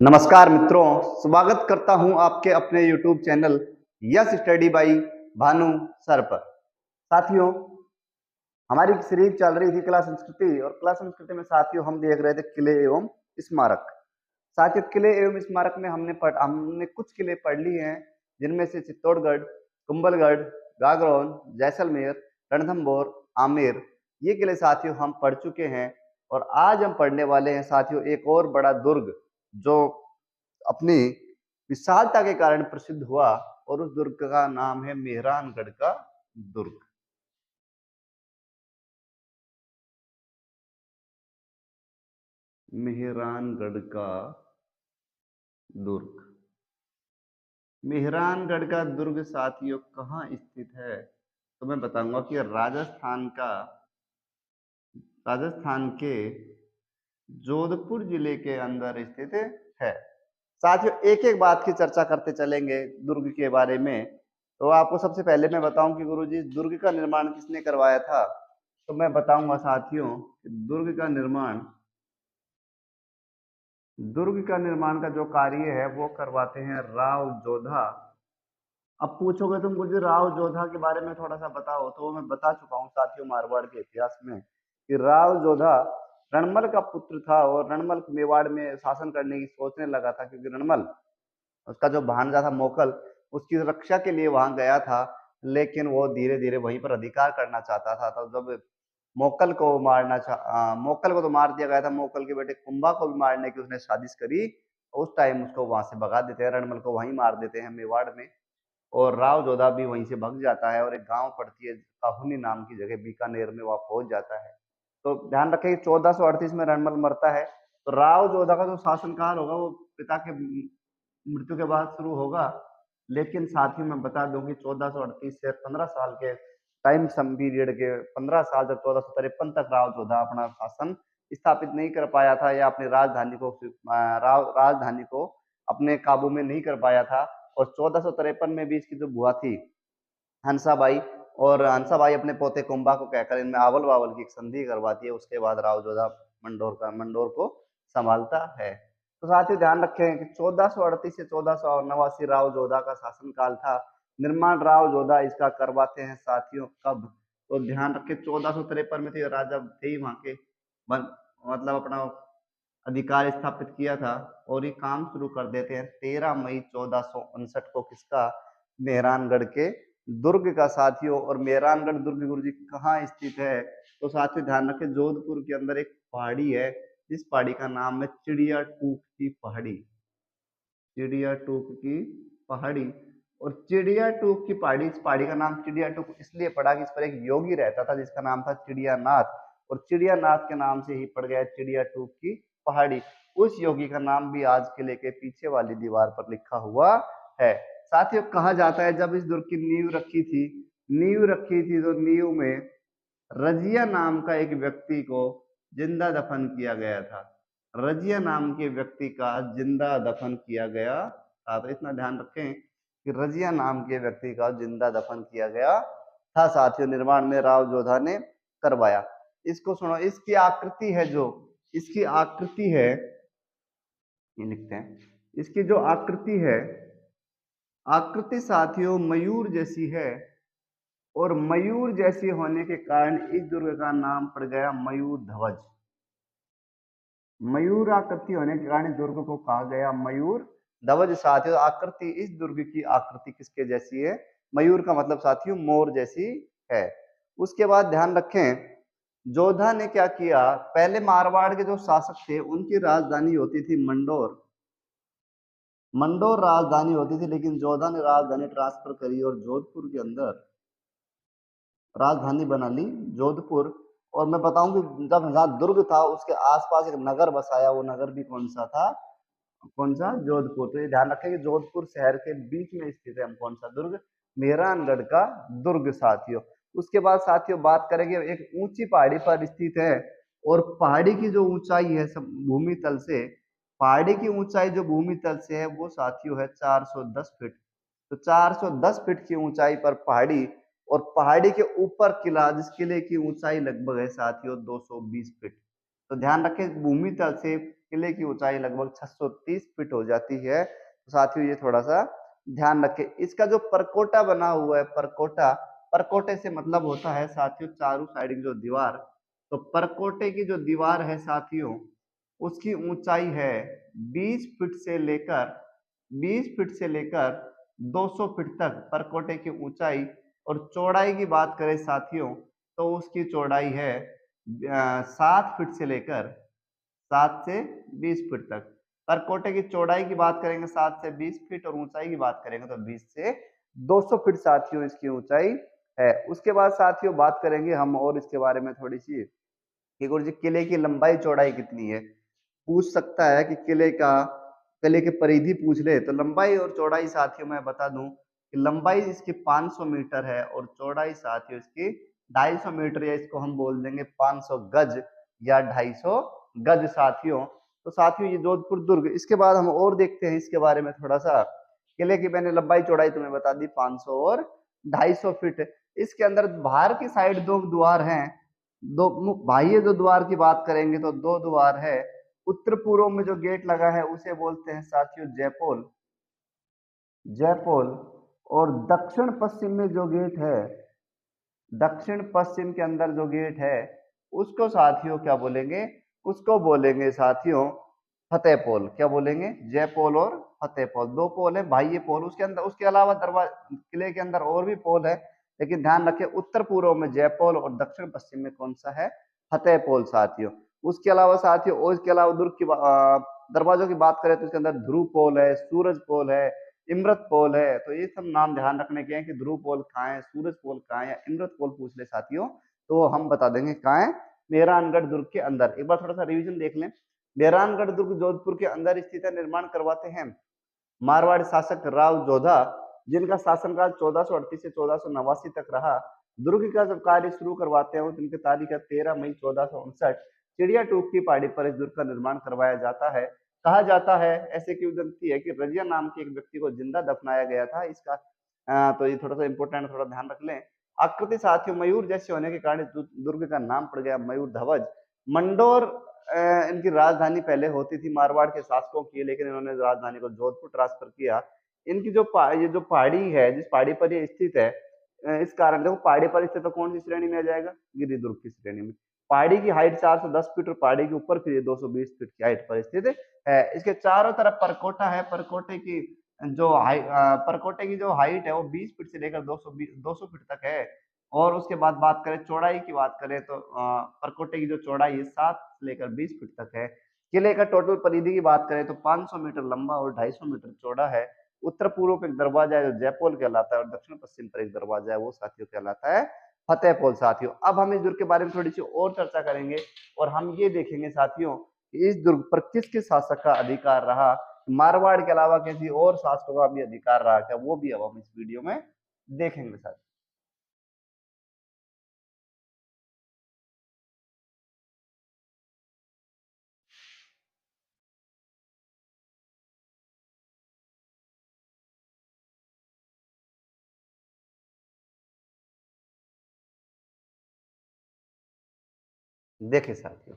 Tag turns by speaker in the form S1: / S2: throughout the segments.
S1: नमस्कार मित्रों, स्वागत करता हूं आपके अपने YouTube channel yes study by Bhanu sir पर। साथियों, हमारी सीरीज चल रही थी कला संस्कृति और कला संस्कृति में साथियों हम देख रहे थे किले एवं स्मारक। साथियों, किले एवं स्मारक में हमने कुछ किले पढ़ लिए हैं, जिनमें से चित्तौड़गढ़, कुंभलगढ़, गागरोन, जैसलमेर, रणथंभौर, आमेर, ये किले साथियों हम पढ़ चुके हैं। और आज हम पढ़ने वाले हैं साथियों एक और बड़ा दुर्ग, जो अपनी विशालता के कारण प्रसिद्ध हुआ, और उस दुर्ग का नाम है मेहरानगढ़ का दुर्ग। मेहरानगढ़ का दुर्ग। मेहरानगढ़ का दुर्ग साथियों कहाँ स्थित है? तो मैं बताऊंगा कि राजस्थान के जोधपुर जिले के अंदर स्थित है। साथियों, एक एक बात की चर्चा करते चलेंगे दुर्ग के बारे में। तो आपको सबसे पहले मैं बताऊं कि गुरुजी, दुर्ग का निर्माण किसने करवाया था? तो मैं बताऊंगा साथियों कि दुर्ग का निर्माण का जो कार्य है वो करवाते हैं राव जोधा। अब पूछोगे तुम मुझे राव जोधा के बारे में थोड़ा सा बताओ, तो मैं बता चुका हूँ साथियों मारवाड़ के इतिहास में कि राव जोधा रणमल का पुत्र था, और रणमल मेवाड़ में शासन करने की सोचने लगा था, क्योंकि रणमल, उसका जो भांजा था मोकल, उसकी रक्षा के लिए वहां गया था। लेकिन वो धीरे धीरे वहीं पर अधिकार करना चाहता था। तो जब मोकल को तो मार दिया गया था, मोकल के बेटे कुंभा को भी मारने की उसने साजिश करी। उस टाइम उसको वहां से भगा देते हैं, रणमल को वहीं मार देते हैं मेवाड़ में। और राव जोधा भी वहीं से भग जाता है, और एक गांव पड़ती है काहुनी नाम की जगह, बीकानेर में, वहां पहुंच जाता है। तो ध्यान रखें कि 1438 में रणमल मरता है। तो राव जोधा का जो शासनकाल होगा वो पिता के मृत्यु के बाद शुरू होगा। लेकिन साथ ही मैं बता दूं कि 1438 से 15 साल के टाइम सम पीरियड के 15 साल तक, 1453 तक राव जोधा अपना शासन स्थापित नहीं कर पाया था, या अपनी राजधानी को अपने काबू में नहीं कर पाया था। और 1453 में भी इसकी जो बुआ थी हंसाबाई, और हंसाबाई अपने पोते कुंभा को कहकर इनमें आवल बावल की एक संधि करवाती है। उसके बाद राव जोधा मंडोर को संभालता है। तो साथियों ध्यान रखें कि 1438 से 1489 राव जोधा का शासनकाल था। निर्माण राव जोधा इसका करवाते हैं साथियों कब? तो ध्यान रखें 1453 में थे राजा थे ही वहां के, मतलब अपना अधिकार स्थापित किया था। और ये काम शुरू कर देते हैं 13 मई 1459 को, किसका? मेहरानगढ़ के दुर्ग का साथियों। और मेहरानगढ़ दुर्ग गुरुजी कहाँ स्थित है? तो साथियों ध्यान रखें, जोधपुर के अंदर एक पहाड़ी है, जिस पहाड़ी का नाम है चिड़िया टूक की पहाड़ी। चिड़िया टूक की पहाड़ी। और चिड़िया टूक की पहाड़ी, इस पहाड़ी का नाम चिड़िया टूक इसलिए पड़ा कि इस पर एक योगी रहता था जिसका नाम था चिड़ियानाथ, और चिड़ियानाथ के नाम से ही पड़ गया चिड़िया टूक की पहाड़ी। उस योगी का नाम भी आज किले के पीछे वाली दीवार पर लिखा हुआ है। साथियों, कहा जाता है जब इस दुर्ग की नींव रखी थी तो नींव में रजिया नाम का एक व्यक्ति को जिंदा दफन किया गया था। रजिया नाम के व्यक्ति का जिंदा दफन किया गया था। तो इतना ध्यान रखें कि रजिया नाम के व्यक्ति का जिंदा दफन किया गया था साथियों, निर्माण में राव जोधा ने करवाया। इसको सुनो, इसकी आकृति है, जो इसकी आकृति है, ये लिखते हैं, इसकी जो आकृति है, आकृति साथियों मयूर जैसी है। और मयूर जैसी होने के कारण इस दुर्ग का नाम पड़ गया मयूर ध्वज। मयूर आकृति होने के कारण दुर्ग को कहा गया मयूर ध्वज। साथियों, आकृति, इस दुर्ग की आकृति किसके जैसी है? मयूर का मतलब साथियों मोर जैसी है। उसके बाद ध्यान रखें, जोधा ने क्या किया, पहले मारवाड़ के जो शासक थे उनकी राजधानी होती थी मंडोर। मंडोर राजधानी होती थी, लेकिन जोधा ने राजधानी ट्रांसफर करी और जोधपुर के अंदर राजधानी बना ली, जोधपुर। और मैं बताऊं कि जब जहाँ दुर्ग था उसके आसपास एक नगर बसाया, वो नगर भी कौन सा था? कौन सा? जोधपुर। तो ये ध्यान रखें कि जोधपुर शहर के बीच में स्थित है हम कौन सा दुर्ग? मेहरानगढ़ का दुर्ग साथियों। उसके बाद साथियों बात करेंगे, एक ऊंची पहाड़ी पर स्थित है, और पहाड़ी की जो ऊंचाई है भूमि तल से, पहाड़ी की ऊंचाई जो भूमि तल से है वो साथियों है 410 फीट। तो 410 फीट की ऊंचाई पर पहाड़ी, और पहाड़ी के ऊपर किला, जिस किले की ऊंचाई लगभग है साथियों 220 फीट। तो ध्यान रखें भूमि तल से किले की ऊंचाई लगभग 630 फीट हो जाती है। तो साथियों ये थोड़ा सा ध्यान रखें। इसका जो परकोटा बना हुआ है, परकोटा, परकोटे से मतलब होता है साथियों चारों साइड की जो दीवार। तो परकोटे की जो दीवार है साथियों, उसकी ऊंचाई है 20 फीट से लेकर 20 फीट से लेकर 200 फीट तक परकोटे की ऊंचाई। और चौड़ाई की बात करें साथियों, तो उसकी चौड़ाई है 7 फीट से लेकर 7 से 20 फीट तक। परकोटे की चौड़ाई की बात करेंगे 7 से 20 फीट, और ऊंचाई की बात करेंगे तो 20 से 200 फीट साथियों इसकी ऊंचाई है। उसके बाद साथियों बात करेंगे हम और इसके बारे में थोड़ी सी कि गुरुजी किले की लंबाई चौड़ाई कितनी है। पूछ सकता है कि किले की परिधि पूछ ले, तो लंबाई और चौड़ाई साथियों मैं बता दूं कि लंबाई इसकी 500 मीटर है और चौड़ाई साथियों इसकी 250 मीटर, या इसको हम बोल देंगे 500 गज या 250 गज साथियों। तो साथियों ये जोधपुर दुर्ग। इसके बाद हम और देखते हैं इसके बारे में थोड़ा सा। किले की मैंने लंबाई चौड़ाई तुम्हें बता दी 500 और 250 फीट। इसके अंदर बाहर की साइड दो द्वार हैं। दो बाह्य जो द्वार की बात करेंगे तो दो द्वार है। उत्तर पूर्व में जो गेट लगा है उसे बोलते हैं साथियों जयपोल, जयपोल। और दक्षिण पश्चिम में जो गेट है, दक्षिण पश्चिम के अंदर जो गेट है उसको साथियों क्या बोलेंगे, उसको बोलेंगे साथियों फतेहपोल। क्या बोलेंगे, जयपोल और फतेहपोल। दो पोल है, बाह्य पोल। उसके अंदर उसके अलावा दरवाजा किले के अंदर और भी पोल है, लेकिन ध्यान रखें उत्तर पूर्व में जयपोल और दक्षिण पश्चिम में कौन सा है, फतेहपोल साथियों। उसके अलावा साथियों, और इसके अलावा दुर्ग की दरवाजों की बात करें तो इसके अंदर ध्रुव पोल है, सूरज पोल है, इमृत पोल है। तो ये सब नाम ध्यान रखने के हैं कि ध्रुव पोल कहाँ है, सूरज पोल कहाँ है, या इमृत पोल पूछ ले साथियों तो हम बता देंगे कहाँ है, मेहरानगढ़ दुर्ग के अंदर। एक बार थोड़ा सा रिवीजन देख लें। मेहरानगढ़ दुर्ग जोधपुर के अंदर स्थित है। निर्माण करवाते हैं मारवाड़ी शासक राव जोधा, जिनका शासनकाल 1438 से 1489 तक रहा। दुर्ग का जब कार्य शुरू करवाते हैं तो इनकी तारीख है 13 मई 1459। चिड़िया टूक की पहाड़ी पर इस दुर्ग का निर्माण करवाया जाता है। कहा जाता है, ऐसे की उदंती है कि रजिया नाम के एक व्यक्ति को जिंदा दफनाया गया था। इसका तो ये थोड़ा सा इंपॉर्टेंट, थोड़ा ध्यान रख लें। आकृति साथियों मयूर जैसे होने के कारण दुर्ग का नाम पड़ गया मयूर ध्वज। मंडोर इनकी राजधानी पहले होती थी मारवाड़ के शासकों की, लेकिन इन्होंने राजधानी को जोधपुर ट्रांसफर किया। इनकी जो ये जो पहाड़ी है, जिस पहाड़ी पर ये स्थित है, इस कारण देखो पहाड़ी पर स्थित तो कौन सी श्रेणी में आ जाएगा, गिरिदुर्ग की श्रेणी में। पहाड़ी की हाइट 410 फीट और पहाड़ी के ऊपर फिर 220 फीट की हाइट पर स्थित है। इसके चारों तरफ परकोटा है। परकोटे की जो हाइट है वो 20 फीट से लेकर 200 फीट तक है। और उसके बाद बात करें चौड़ाई की, बात करें तो परकोटे की जो चौड़ाई है 7 से लेकर 20 फीट तक है। किले का टोटल परिधि की बात करें तो 500 मीटर लंबा और 250 मीटर चौड़ा है। उत्तर पूर्व पे एक दरवाजा है जो जयपोल कहलाता है, और दक्षिण पश्चिम पर एक दरवाजा है वो साथियों कहलाता है फतेहपोल साथियों। अब हम इस दुर्ग के बारे में थोड़ी सी और चर्चा करेंगे, और हम ये देखेंगे साथियों कि इस दुर्ग पर किस किस शासक का अधिकार रहा। मारवाड़ के अलावा किसी और शासकों का भी अधिकार रहा क्या, वो भी अब हम इस वीडियो में देखेंगे साथियों। देखिए साथियों,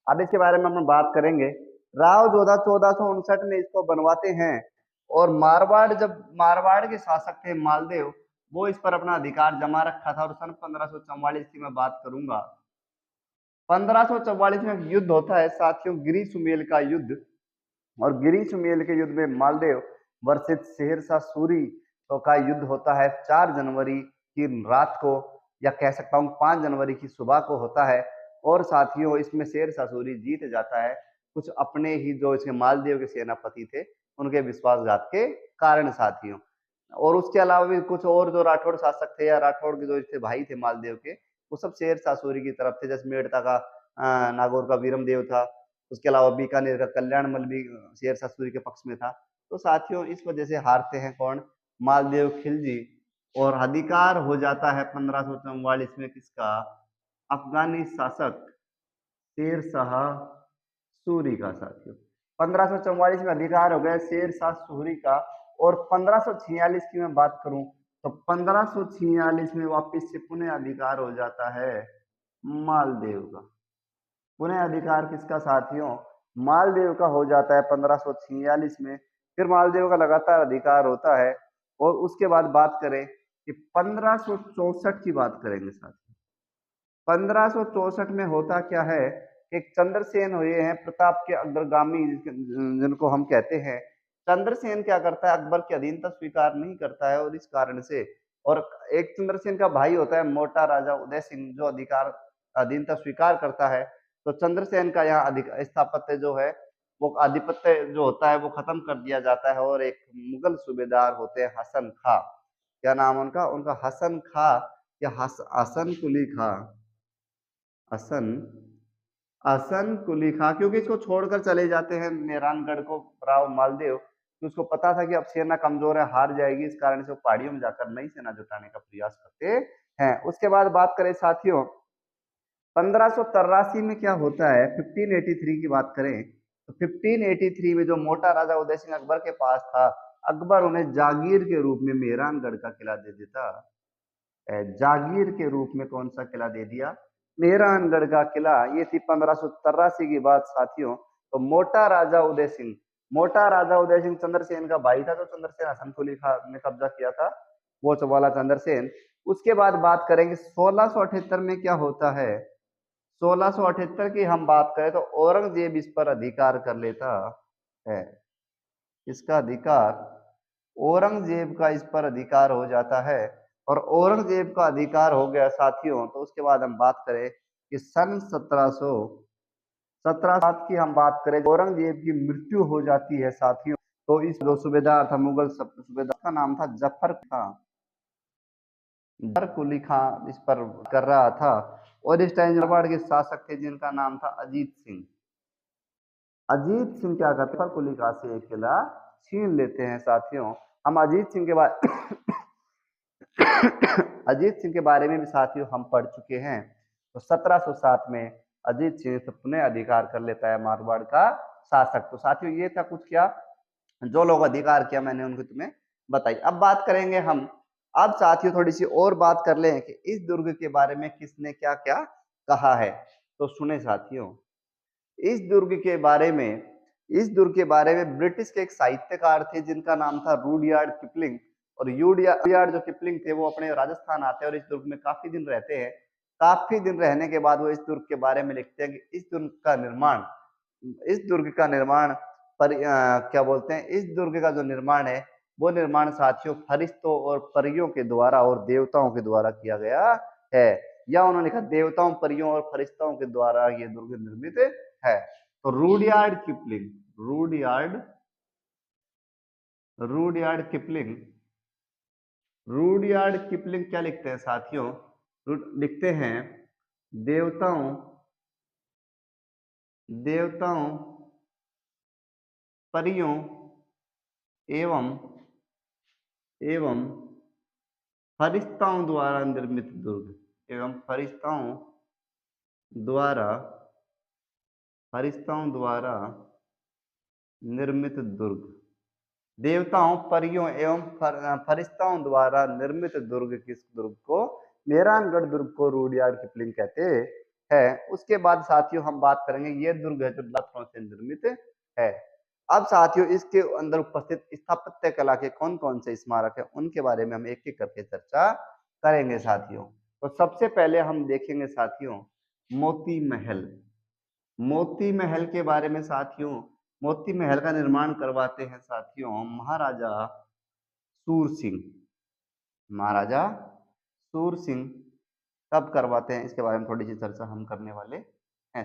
S1: अब इसके बारे में हम बात करेंगे। राव जोधा 1459 में इसको बनवाते हैं, और मारवाड़ के शासक थे मालदेव, वो इस पर अपना अधिकार जमा रखा था। और सन 1544 की मैं बात करूंगा। 1544 में एक युद्ध होता है साथियों, गिरी सुमेल का युद्ध। और गिरी सुमेल के युद्ध में मालदेव वर्सेस शेरशाह सूरी तो का युद्ध होता है 4 जनवरी की रात को, या कह सकता हूँ 5 जनवरी की सुबह को होता है। और साथियों इसमें शेरशाह सूरी जीत जाता है, कुछ अपने ही जो इसके मालदेव के सेनापति थे उनके विश्वासघात के कारण साथियों। और उसके अलावा भी कुछ और जो राठौड़ शासक थे, या राठौड़ के जो इसके भाई थे मालदेव के, वो सब शेरशाह सूरी की तरफ थे। जैसे मेड़ता का नागौर का वीरम देव था, उसके अलावा बीकानेर का कल्याणमल भी शेरशाह सूरी के पक्ष में था। तो साथियों इस वजह से हारते हैं कौन, मालदेव खिलजी। और अधिकार हो जाता है 1544 में किसका, अफगानी शासक शेरशाह सूरी का साथियों। 1544 में अधिकार हो गया शेरशाह सूरी का। और 1546 की मैं बात करूं तो 1546 में वापिस से पुनः अधिकार हो जाता है मालदेव का। पुनः अधिकार किसका साथियों? मालदेव का हो जाता है 1546 में। फिर मालदेव का लगातार अधिकार होता है। और उसके बाद बात करें कि 1564 की बात करेंगे साथियों। 1564 में होता क्या है, एक चंद्रसेन हुए हैं प्रताप के अग्रगामी, जिनको हम कहते हैं। चंद्रसेन क्या करता है, अकबर की अधीनता स्वीकार नहीं करता है, और इस कारण से, और एक चंद्रसेन का भाई होता है मोटा राजा उदय सिंह, जो अधिकार अधीनता स्वीकार करता है। तो चंद्रसेन का यहाँ स्थापत्य जो है, वो आधिपत्य जो होता है वो खत्म कर दिया जाता है, और एक मुगल सूबेदार होते हैं हसन खां। क्या नाम उनका? उनका हसन खां या हसन कुली खां, हसन हसन कुली खां, क्योंकि इसको छोड़कर चले जाते हैं मेहरानगढ़ को राव मालदेव, कि उसको पता था कि अब सेना कमजोर है, हार जाएगी, इस कारण से वो पहाड़ियों में जाकर नई सेना जुटाने का प्रयास करते हैं। उसके बाद बात करें साथियों, 1583 में क्या होता है, 1583 की बात करें तो 1583 में जो मोटा राजा उदय सिंह अकबर के पास था, अकबर उन्हें जागीर के रूप में मेहरानगढ़ का किला दे देता। जागीर के रूप में कौन सा किला दे दिया? मेहरानगढ़ का किला। ये थी 1583 की बात साथियों। तो मोटा राजा उदय सिंह चंद्रसेन का भाई था, जो चंद्रसेन हसन कुली खां ने कब्जा किया था, वो वाला चंद्रसेन। उसके बाद बात करेंगे 1678 में क्या होता है। 1678 की हम बात करें तो औरंगजेब इस पर अधिकार कर लेता है। इसका अधिकार, औरंगजेब का इस पर अधिकार हो जाता है। और औरंगजेब का अधिकार हो गया साथियों, तो उसके बाद हम बात करें कि सन 1717 की हम बात करें, औरंगजेब की मृत्यु हो जाती है साथियों। तो इस जो सूबेदार था, मुगल सूबेदार का नाम था जफर खां, जफर कुली खां इस पर कर रहा था। और इस टाइम मारवाड़ के शासक थे जिनका नाम था अजीत सिंह। अजीत सिंह क्या करते हैं, कुली खां से एक किला छीन लेते हैं साथियों। हम अजीत सिंह के बारे अजीत सिंह के बारे में भी साथियों हम पढ़ चुके हैं। तो 1707 में अजीत सिंह पुनः अधिकार कर लेता है मारवाड़ का शासक। तो साथियों ये था कुछ, क्या जो लोग अधिकार किया मैंने उनको तुम्हें बताई। अब बात करेंगे हम, अब साथियों थोड़ी सी और बात कर लें कि इस दुर्ग के बारे में किसने क्या क्या कहा है। तो सुने साथियों, इस दुर्ग के बारे में इस दुर्ग के बारे में ब्रिटिश के एक साहित्यकार थे जिनका नाम था रूडयार्ड किपलिंग। और रूडयार्ड जो किपलिंग थे, वो अपने राजस्थान आते हैं और इस दुर्ग में काफी दिन रहते हैं। काफी दिन रहने के बाद वो इस दुर्ग के बारे में लिखते हैं कि इस दुर्ग का निर्माण क्या बोलते हैं, इस दुर्ग का जो निर्माण है, वो निर्माण साथियों फरिश्तों और परियों के द्वारा और देवताओं के द्वारा किया गया है। या उन्होंने कहा देवताओं, परियों और फरिश्तों के द्वारा ये दुर्ग निर्मित है। तो Rudyard Rudyard Kipling Rudyard Kipling क्या लिखते हैं साथियों? लिखते हैं देवताओं देवताओं परियों एवं एवं फरिश्ताओं द्वारा निर्मित दुर्ग एवं द्वारा फरिश्ताओं द्वारा निर्मित दुर्ग, देवताओं, परियों एवं फरिश्ताओं द्वारा निर्मित दुर्ग, किस दुर्ग को? मेहरानगढ़ दुर्ग को रूडयार्ड किपलिंग कहते हैं। उसके बाद साथियों हम बात करेंगे, ये दुर्ग है जो पत्थरों से निर्मित है। अब साथियों इसके अंदर उपस्थित स्थापत्य कला के कौन कौन से स्मारक है, उनके बारे में हम एक एक करके चर्चा करेंगे साथियों। तो सबसे पहले हम देखेंगे साथियों मोती महल। मोती महल के बारे में साथियों, मोती महल का निर्माण करवाते हैं साथियों महाराजा सूर सिंह। महाराजा सूर सिंह कब करवाते हैं, इसके बारे में थोड़ी सी चर्चा हम करने वाले हैं।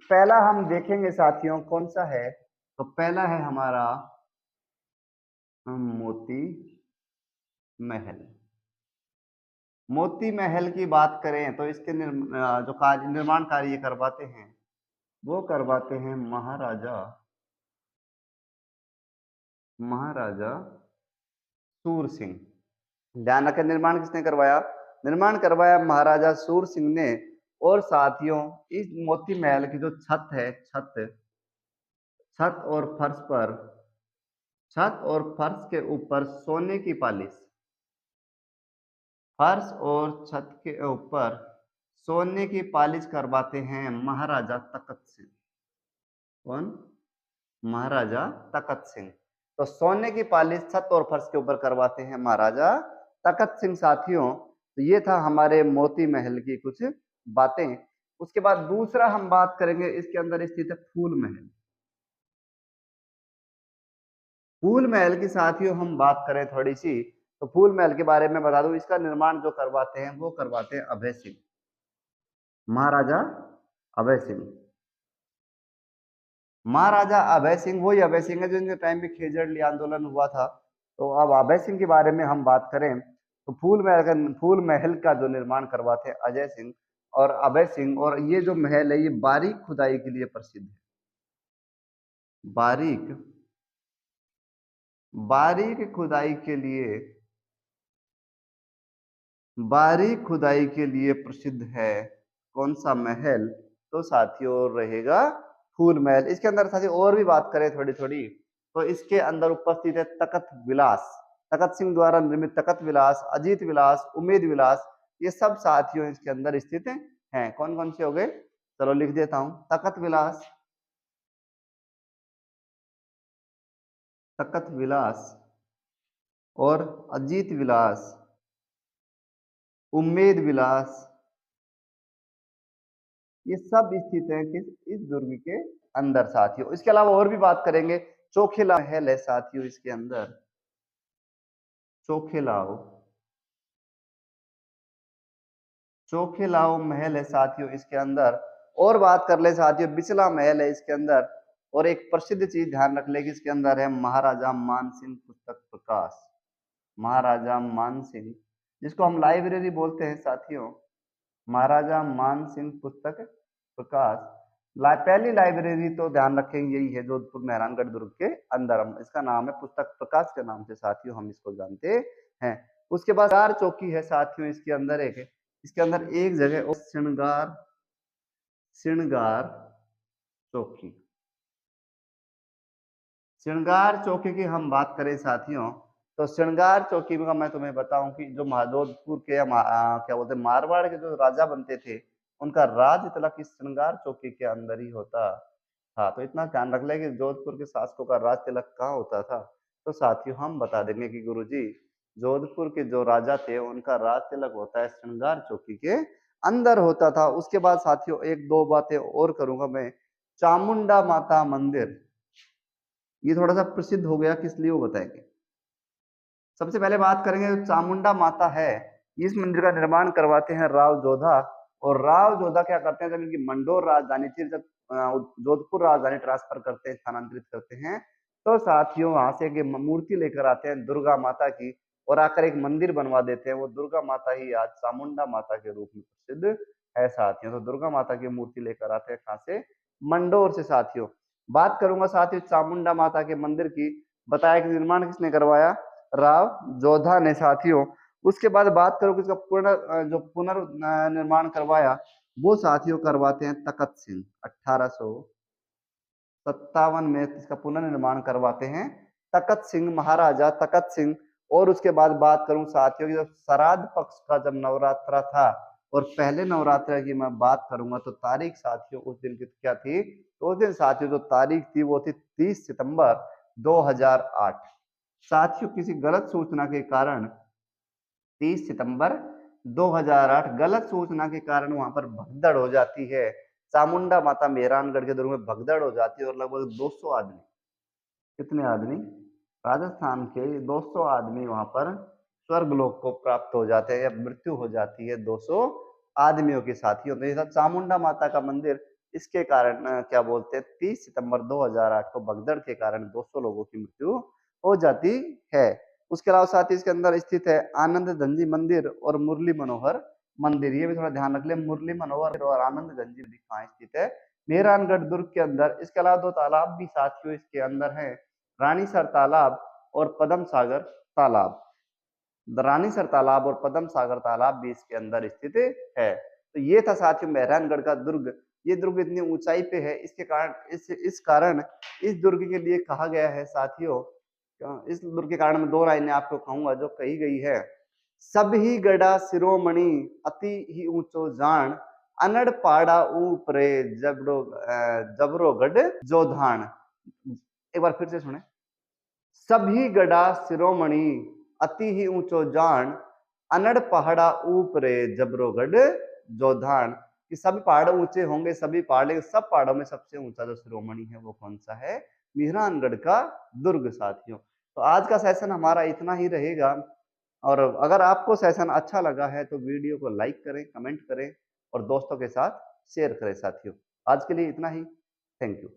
S1: पहला हम देखेंगे साथियों कौन सा है, तो पहला है हमारा मोती महल। मोती महल की बात करें तो इसके जो निर्माण कार्य करवाते हैं, वो करवाते हैं महाराजा सूर सिंह। ध्यान रखें, निर्माण किसने करवाया? निर्माण करवाया महाराजा सूर सिंह ने। और साथियों इस मोती महल की जो छत है, छत और फर्श के ऊपर सोने की पालिश, फर्श और छत के ऊपर सोने की पालिश करवाते हैं महाराजा तखत सिंह। कौन? महाराजा तखत सिंह। तो सोने की पालिश छत और फर्श के ऊपर करवाते हैं महाराजा तखत सिंह साथियों। तो ये था हमारे मोती महल की कुछ बातें। उसके बाद दूसरा हम बात करेंगे, इसके अंदर स्थित है फूल महल। फूल महल की साथियों हम बात करें थोड़ी सी, तो फूल महल के बारे में बता दूं, इसका निर्माण जो करवाते हैं वो करवाते हैं अभय सिंह, महाराजा अभय सिंह। महाराजा अभय सिंह वही अभय सिंह है जिनके टाइम पे खेजड़ली आंदोलन हुआ था। तो अब अभय सिंह के बारे में हम बात करें तो फूल महल का जो निर्माण करवाते हैं अजय सिंह और अभय सिंह। और ये जो महल है ये बारीक खुदाई के लिए प्रसिद्ध है। बारीक बारीक खुदाई के लिए बारीक खुदाई के लिए प्रसिद्ध है कौन सा महल? तो साथियों रहेगा फूल महल। इसके अंदर साथियों और भी बात करें थोड़ी थोड़ी, तो इसके अंदर उपस्थित है तखत विलास, तखत सिंह द्वारा निर्मित तखत विलास, अजीत विलास, उम्मेद विलास, ये सब साथियों इसके अंदर स्थित हैं। कौन कौन से हो गए? चलो लिख देता हूं, तखत विलास, तखत विलास और अजीत विलास, उम्मेद विलास, ये सब स्थित है किस? इस दुर्ग के अंदर साथियों। इसके अलावा और भी बात करेंगे, चोखेला महल है साथियों इसके अंदर, चोखेलाओ चोखेलाओ महल है साथियों इसके अंदर। और बात कर ले साथियों, बिचला महल है इसके अंदर। और एक प्रसिद्ध चीज ध्यान रख ले कि इसके अंदर है महाराजा मानसिंह पुस्तक प्रकाश, महाराजा मानसिंह, जिसको हम लाइब्रेरी बोलते हैं साथियों, महाराजा मानसिंह पुस्तक प्रकाश। पहली लाइब्रेरी तो ध्यान रखेंगे यही है जोधपुर मेहरानगढ़ दुर्ग के अंदर, हम इसका नाम है पुस्तक प्रकाश के नाम से साथियों हम इसको जानते हैं। उसके बाद चार चौकी है साथियों इसके अंदर, इसके अंदर एक जगह और श्रृंगार श्रृंगार चौकी, श्रृंगार चौकी की हम बात करें साथियों, तो श्रृंगार चौकी का मैं तुम्हें बताऊं कि जो जोधपुर के क्या बोलते हैं मारवाड़ के जो राजा बनते थे उनका राज तिलक इस श्रृंगार चौकी के अंदर ही होता था। तो इतना ध्यान रख ले कि जोधपुर के शासकों का राज तिलक कहाँ होता था। तो साथियों हम बता देंगे कि गुरुजी जोधपुर के जो राजा थे उनका राज तिलक होता है श्रृंगार चौकी के अंदर होता था। उसके बाद साथियों एक दो बातें और करूंगा मैं, चामुंडा माता मंदिर, ये थोड़ा सा प्रसिद्ध हो गया, किस लिए वो बताएंगे। सबसे पहले बात करेंगे जो चामुंडा माता है, इस मंदिर का निर्माण करवाते हैं राव जोधा। और राव जोधा क्या करते हैं, जब इनकी मंडोर राजधानी थी, जब जोधपुर राजधानी ट्रांसफर करते हैं, स्थानांतरित करते हैं, तो साथियों वहां से एक मूर्ति लेकर आते हैं दुर्गा माता की और आकर एक मंदिर बनवा देते हैं। वो दुर्गा माता ही आज चामुंडा माता के रूप में प्रसिद्ध है साथियों। तो दुर्गा माता की मूर्ति लेकर आते हैं कहां से? मंडोर से साथियों। बात करूंगा साथियों चामुंडा माता के मंदिर की, बताया कि निर्माण किसने करवाया? राव जोधा ने साथियों। उसके बाद बात करो कि इसका जो पुनर्निर्माण करवाया वो साथियों करवाते हैं तखत सिंह, 1857 में इसका पुनर्निर्माण करवाते हैं तखत सिंह, महाराजा तखत सिंह। और उसके बाद बात करूं साथियों की जब श्राद्ध पक्ष का जब नवरात्रा था, और पहले नवरात्र की मैं बात करूंगा तो तारीख साथियों उस दिन की क्या थी? तो उस दिन साथियों जो तारीख थी वो थी 30 सितंबर 2008। साथियों किसी गलत सूचना के कारण 30 सितंबर 2008 गलत सूचना के कारण वहां पर भगदड़ हो जाती है, चामुंडा माता मेहरानगढ़ के दुर्ग में भगदड़ हो जाती है और लगभग 200 आदमी, कितने आदमी? राजस्थान के 200 आदमी वहां पर स्वर्गलोक को प्राप्त हो जाते हैं या मृत्यु हो जाती है 200 आदमियों के साथियों। तो ये चामुंडा माता का मंदिर इसके कारण क्या बोलते हैं 30 सितंबर 2008 को भगदड़ के कारण 200 लोगों की मृत्यु हो जाती है। उसके अलावा साथ ही इसके अंदर स्थित है आनंद गंजी मंदिर और मुरली मनोहर मंदिर, ये भी थोड़ा ध्यान रख ले, मुरली मनोहर और आनंद गंजी मंदिर कहाँ स्थित है? मेहरानगढ़ दुर्ग के अंदर। इसके अलावा दो तालाब भी साथियों इसके अंदर हैं, रानीसर तालाब और पदम सागर तालाब। रानीसर तालाब और पदम सागर तालाब भी इसके अंदर स्थित है। तो ये था साथियों मेहरानगढ़ का दुर्ग। ये दुर्ग इतनी ऊंचाई पे है, इसके कारण इस कारण इस दुर्ग के लिए कहा गया है साथियों, इस दुर्ग के कारण मैं दो लाइनें आपको कहूंगा जो कही गई है, सब ही गड़ा शिरोमणि अति ही ऊंचो जान, अनड़ पाड़ा ऊपरे जबरो गढ़ जोधान। एक बार फिर से सुने। सभी गढ़ा शिरोमणि अति ही ऊंचो जान, अनड़ पहाड़ा ऊपरे जबरोगढ़ जोधान। कि सभी पहाड़ ऊंचे होंगे, सभी पहाड़, लेकिन सब पहाड़ों में सबसे ऊंचा जो शिरोमणि है वो कौन सा है? मेहरानगढ़ का दुर्ग साथियों। तो आज का सेशन हमारा इतना ही रहेगा, और अगर आपको सेशन अच्छा लगा है तो वीडियो को लाइक करें, कमेंट करें और दोस्तों के साथ शेयर करें साथियों। आज के लिए इतना ही। Thank you.